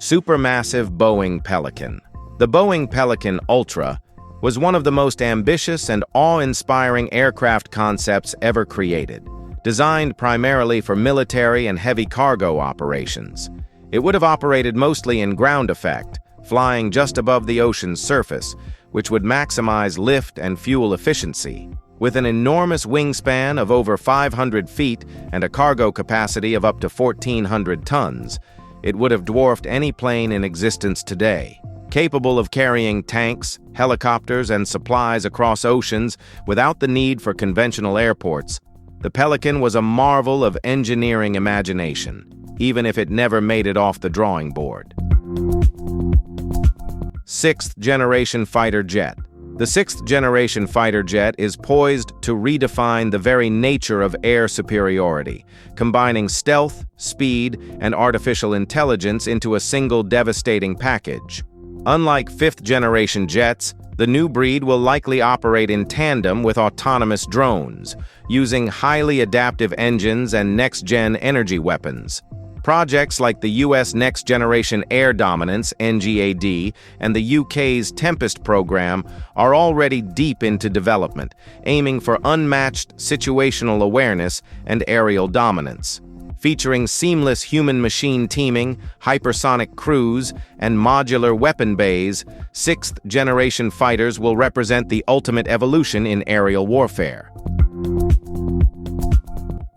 Supermassive Boeing Pelican. The Boeing Pelican Ultra was one of the most ambitious and awe-inspiring aircraft concepts ever created, designed primarily for military and heavy cargo operations. It would have operated mostly in ground effect, flying just above the ocean's surface, which would maximize lift and fuel efficiency. With an enormous wingspan of over 500 feet and a cargo capacity of up to 1,400 tons, it would have dwarfed any plane in existence today. Capable of carrying tanks, helicopters, and supplies across oceans without the need for conventional airports, the Pelican was a marvel of engineering imagination, even if it never made it off the drawing board. Sixth-generation fighter jet. The sixth-generation fighter jet is poised to redefine the very nature of air superiority, combining stealth, speed, and artificial intelligence into a single devastating package. Unlike fifth-generation jets, the new breed will likely operate in tandem with autonomous drones, using highly adaptive engines and next-gen energy weapons. Projects like the U.S. Next Generation Air Dominance (NGAD) and the UK's Tempest program are already deep into development, aiming for unmatched situational awareness and aerial dominance. Featuring seamless human-machine teaming, hypersonic cruise, and modular weapon bays, sixth-generation fighters will represent the ultimate evolution in aerial warfare.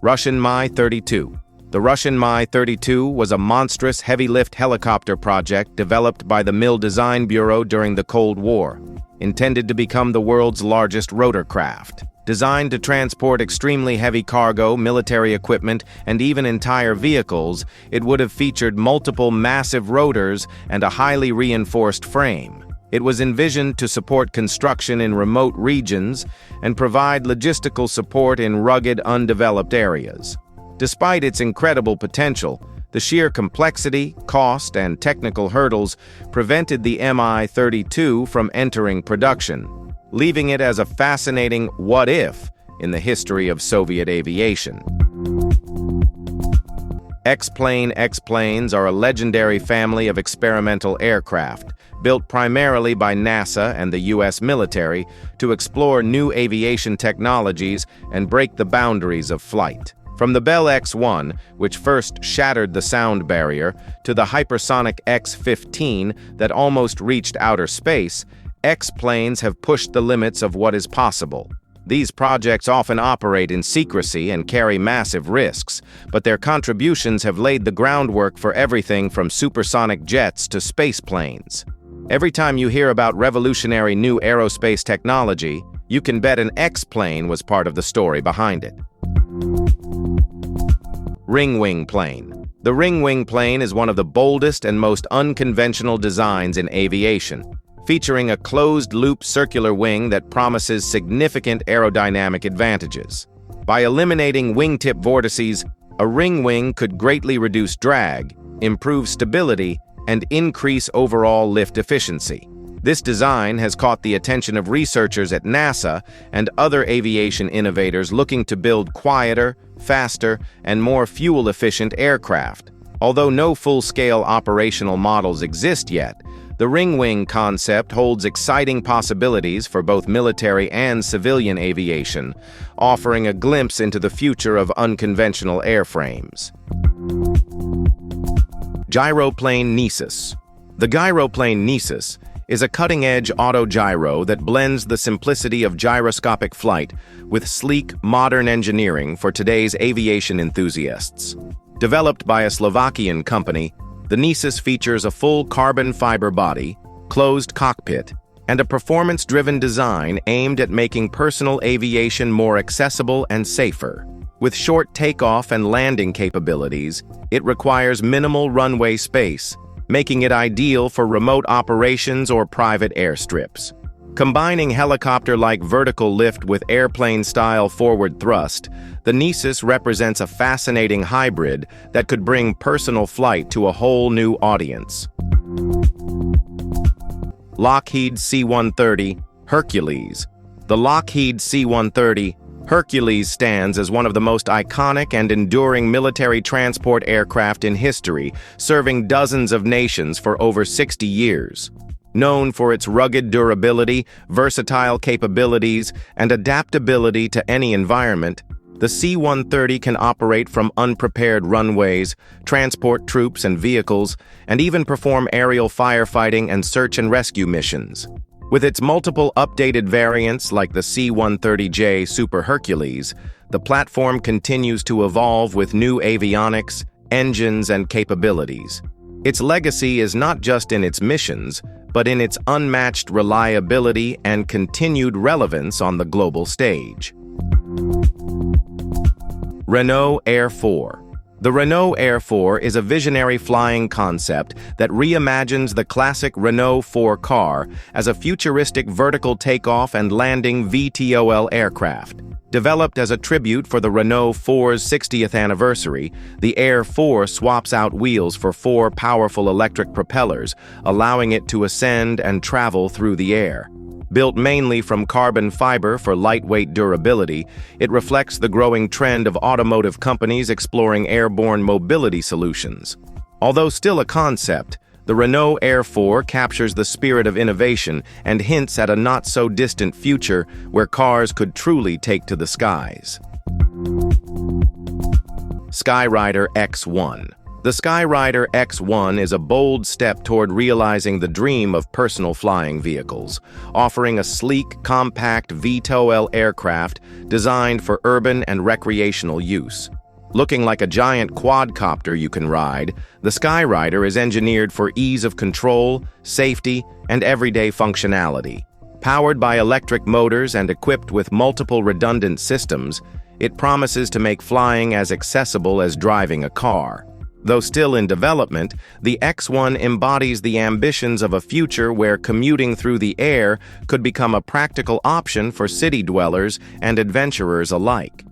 Russian Mi-32. The Russian Mi-32 was a monstrous heavy-lift helicopter project developed by the Mil Design Bureau during the Cold War, intended to become the world's largest rotorcraft. Designed to transport extremely heavy cargo, military equipment, and even entire vehicles, it would have featured multiple massive rotors and a highly reinforced frame. It was envisioned to support construction in remote regions and provide logistical support in rugged, undeveloped areas. Despite its incredible potential, the sheer complexity, cost, and technical hurdles prevented the Mi-32 from entering production, leaving it as a fascinating what-if in the history of Soviet aviation. X-planes are a legendary family of experimental aircraft, built primarily by NASA and the U.S. military to explore new aviation technologies and break the boundaries of flight. From the Bell X-1, which first shattered the sound barrier, to the hypersonic X-15 that almost reached outer space, X-planes have pushed the limits of what is possible. These projects often operate in secrecy and carry massive risks, but their contributions have laid the groundwork for everything from supersonic jets to space planes. Every time you hear about revolutionary new aerospace technology, you can bet an X-plane was part of the story behind it. Ring-wing plane. The ring-wing plane is one of the boldest and most unconventional designs in aviation, featuring a closed-loop circular wing that promises significant aerodynamic advantages. By eliminating wingtip vortices, a ring wing could greatly reduce drag, improve stability, and increase overall lift efficiency. This design has caught the attention of researchers at NASA and other aviation innovators looking to build quieter, faster, and more fuel-efficient aircraft. Although no full-scale operational models exist yet, the ring-wing concept holds exciting possibilities for both military and civilian aviation, offering a glimpse into the future of unconventional airframes. Gyroplane Nisus. The gyroplane Nisus is a cutting-edge autogyro that blends the simplicity of gyroscopic flight with sleek, modern engineering for today's aviation enthusiasts. Developed by a Slovakian company, the Nisus features a full carbon fiber body, closed cockpit, and a performance-driven design aimed at making personal aviation more accessible and safer. With short takeoff and landing capabilities, it requires minimal runway space, making it ideal for remote operations or private airstrips. Combining helicopter-like vertical lift with airplane-style forward thrust, the Nisus represents a fascinating hybrid that could bring personal flight to a whole new audience. Lockheed C-130 Hercules. The Lockheed C-130 Hercules stands as one of the most iconic and enduring military transport aircraft in history, serving dozens of nations for over 60 years. Known for its rugged durability, versatile capabilities, and adaptability to any environment, the C-130 can operate from unprepared runways, transport troops and vehicles, and even perform aerial firefighting and search and rescue missions. With its multiple updated variants like the C-130J Super Hercules, the platform continues to evolve with new avionics, engines, and capabilities. Its legacy is not just in its missions, but in its unmatched reliability and continued relevance on the global stage. Renault Air 4. The Renault Air 4 is a visionary flying concept that reimagines the classic Renault 4 car as a futuristic vertical takeoff and landing VTOL aircraft. Developed as a tribute for the Renault 4's 60th anniversary, the Air 4 swaps out wheels for 4 powerful electric propellers, allowing it to ascend and travel through the air. Built mainly from carbon fiber for lightweight durability, it reflects the growing trend of automotive companies exploring airborne mobility solutions. Although still a concept, the Renault Air 4 captures the spirit of innovation and hints at a not-so-distant future where cars could truly take to the skies. Skyrider X1. The Skyrider X1 is a bold step toward realizing the dream of personal flying vehicles, offering a sleek, compact VTOL aircraft designed for urban and recreational use. Looking like a giant quadcopter you can ride, the Skyrider is engineered for ease of control, safety, and everyday functionality. Powered by electric motors and equipped with multiple redundant systems, it promises to make flying as accessible as driving a car. Though still in development, the X1 embodies the ambitions of a future where commuting through the air could become a practical option for city dwellers and adventurers alike.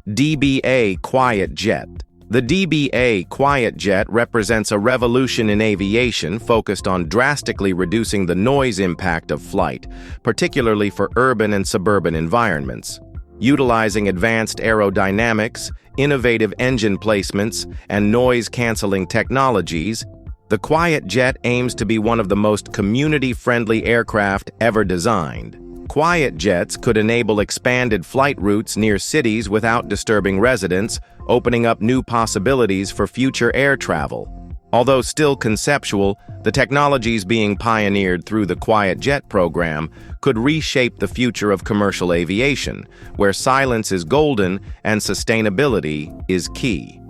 DBA Quiet Jet. The DBA Quiet Jet represents a revolution in aviation focused on drastically reducing the noise impact of flight, particularly for urban and suburban environments. Utilizing advanced aerodynamics, innovative engine placements, and noise-canceling technologies, the Quiet Jet aims to be one of the most community-friendly aircraft ever designed. Quiet Jets could enable expanded flight routes near cities without disturbing residents, opening up new possibilities for future air travel. Although still conceptual, the technologies being pioneered through the Quiet Jet program could reshape the future of commercial aviation, where silence is golden and sustainability is key.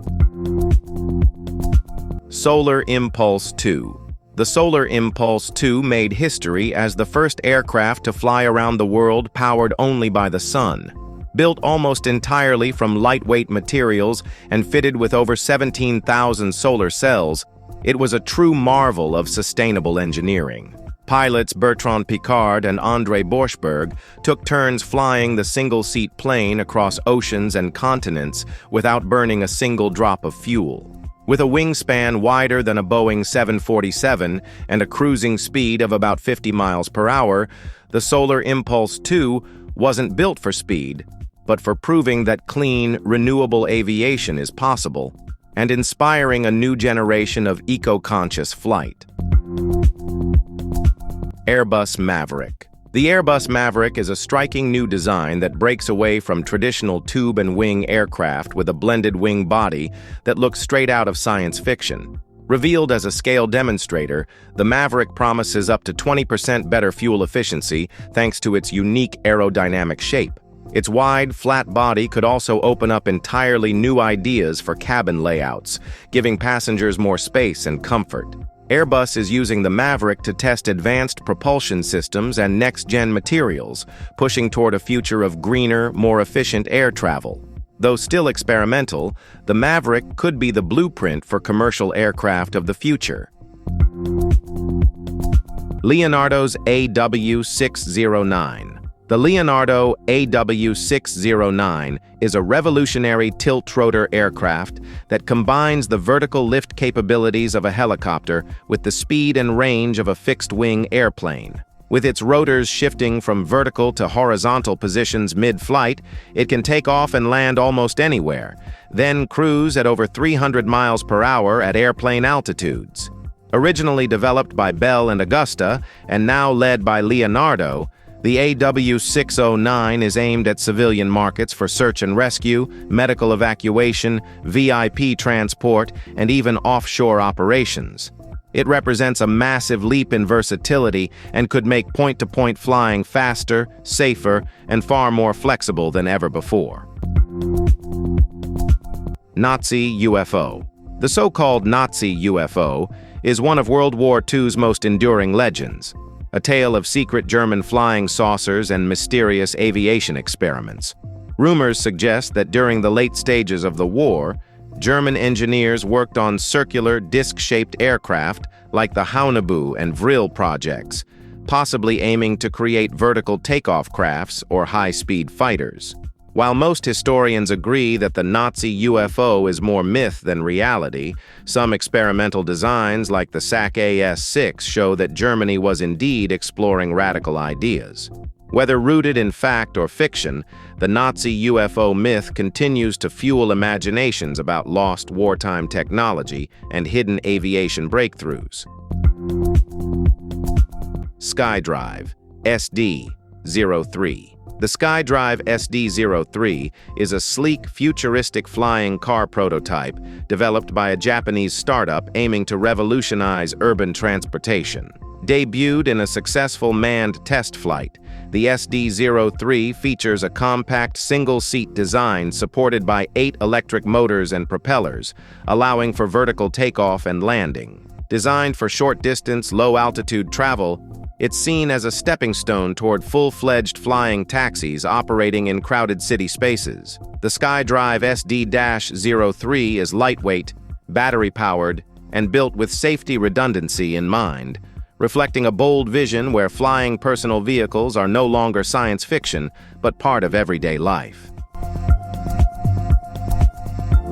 Solar Impulse 2. The Solar Impulse 2 made history as the first aircraft to fly around the world powered only by the sun. Built almost entirely from lightweight materials and fitted with over 17,000 solar cells, it was a true marvel of sustainable engineering. Pilots Bertrand Piccard and André Borschberg took turns flying the single-seat plane across oceans and continents without burning a single drop of fuel. With a wingspan wider than a Boeing 747 and a cruising speed of about 50 miles per hour, the Solar Impulse 2 wasn't built for speed, but for proving that clean, renewable aviation is possible, and inspiring a new generation of eco-conscious flight. Airbus Maverick. The Airbus Maverick is a striking new design that breaks away from traditional tube and wing aircraft with a blended wing body that looks straight out of science fiction. Revealed as a scale demonstrator, the Maverick promises up to 20% better fuel efficiency thanks to its unique aerodynamic shape. Its wide, flat body could also open up entirely new ideas for cabin layouts, giving passengers more space and comfort. Airbus is using the Maverick to test advanced propulsion systems and next-gen materials, pushing toward a future of greener, more efficient air travel. Though still experimental, the Maverick could be the blueprint for commercial aircraft of the future. Leonardo's AW609. The Leonardo AW609 is a revolutionary tilt-rotor aircraft that combines the vertical lift capabilities of a helicopter with the speed and range of a fixed-wing airplane. With its rotors shifting from vertical to horizontal positions mid-flight, it can take off and land almost anywhere, then cruise at over 300 miles per hour at airplane altitudes. Originally developed by Bell and Augusta, and now led by Leonardo, the AW609 is aimed at civilian markets for search and rescue, medical evacuation, VIP transport, and even offshore operations. It represents a massive leap in versatility and could make point-to-point flying faster, safer, and far more flexible than ever before. Nazi UFO. The so-called Nazi UFO is one of World War II's most enduring legends, a tale of secret German flying saucers and mysterious aviation experiments. Rumors suggest that during the late stages of the war, German engineers worked on circular, disc-shaped aircraft like the Haunebu and Vril projects, possibly aiming to create vertical takeoff crafts or high-speed fighters. While most historians agree that the Nazi UFO is more myth than reality, some experimental designs like the SAC AS-6 show that Germany was indeed exploring radical ideas. Whether rooted in fact or fiction, the Nazi UFO myth continues to fuel imaginations about lost wartime technology and hidden aviation breakthroughs. SkyDrive SD-03. The SkyDrive SD-03 is a sleek, futuristic flying car prototype developed by a Japanese startup aiming to revolutionize urban transportation. Debuted in a successful manned test flight, the SD-03 features a compact single-seat design supported by 8 electric motors and propellers, allowing for vertical takeoff and landing. Designed for short-distance, low-altitude travel, it's seen as a stepping stone toward full-fledged flying taxis operating in crowded city spaces. The SkyDrive SD-03 is lightweight, battery-powered, and built with safety redundancy in mind, reflecting a bold vision where flying personal vehicles are no longer science fiction, but part of everyday life.